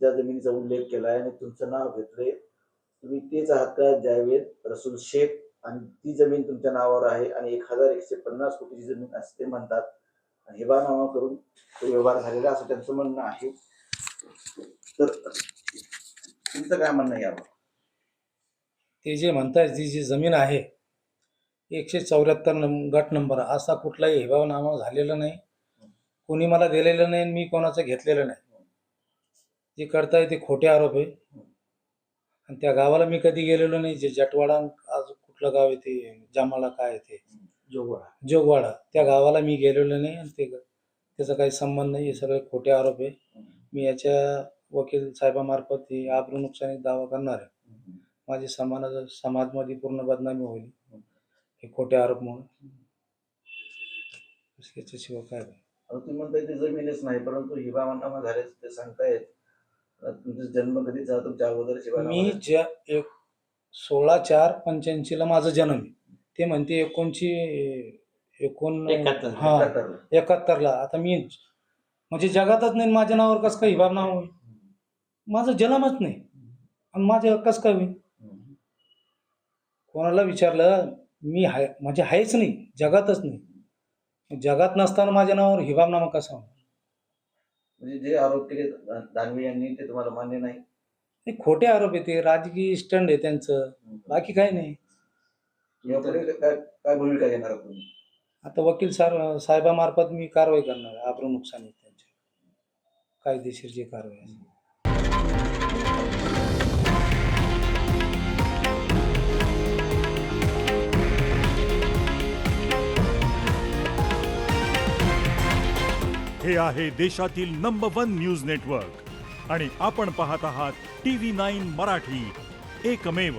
ज्या जमिनीचा उल्लेख केलाय आणि तुमचं नाव घेतलंय, तुम्ही तेच आहात का जावेद रसूल शेख? आणि ती जमीन तुमच्या नावावर आहे आणि 1150 कोटीची जमीन असते म्हणतात. आणि हिबानामा करून तो व्यवहार झालेला असं त्यांचं म्हणणं आहे. तर तुमचं काय म्हणणं आहे यावर? ते जे म्हणताय ती जी जमीन आहे 174 गट नंबर, असा कुठलाही हिबानामा झालेला नाही, कोणी मला दिलेलं नाही, मी कोणाचं घेतलेलं नाही. जे करताय ते खोटे आरोप आहे. आणि त्या गावाला मी कधी गेलेलो नाही. जे जटवाडा, आज कुठलं गाव आहे ते, जामाला काय आहे ते, जोगवाडा, त्या गावाला मी गेलेलो नाही आणि त्याचा काही संबंध नाही. हे सगळे खोटे आरोप आहे. मी याच्या वकील साहेबामार्फत ही आबरू नुकसानी दावा करणार आहे. माझी समाजमध्ये पूर्ण बदनामी होईल हे खोटे आरोप म्हणून. याच्याशिवाय काय नाही. तुम्ही म्हणताय ते जमीनच नाही, परंतु हिबानामा झाल्याचं ते सांगतायत. तुमचा जन्म कधी झाला? तुमच्या अगोदर मी 16/4/85 ला माझा जन्म आहे. ते म्हणते 71 ला. आता मी म्हणजे जगातच नाही, माझ्या नावावर कसं काय हिबानामा होईल? माझा जन्मच नाही आणि माझ्या कसं काय होईल? कोणाला विचारलं, मी आहे म्हणजे आहेच नाही, जगातच नाही. जगात नसताना माझ्या नावावर हिबानामा कसा होणार? म्हणजे जे आरोप केले दानवे यांनी ते तुम्हाला मान्य नाही? हे खोटे आरोप आहे. ते राजकीय स्टंट आहे त्यांचं, बाकी काही नाही. काय भूमिका घेणार तुम्ही? आता वकील साहेबामार्फत मी कारवाई करणार आहे. आबरू नुकसानी त्यांची कायदेशीर जी कारवाई आहे. हे आहे देशातील नंबर 1 न्यूज नेटवर्क आणि आपण पाहत आहात TV9 मराठी, एकमेव.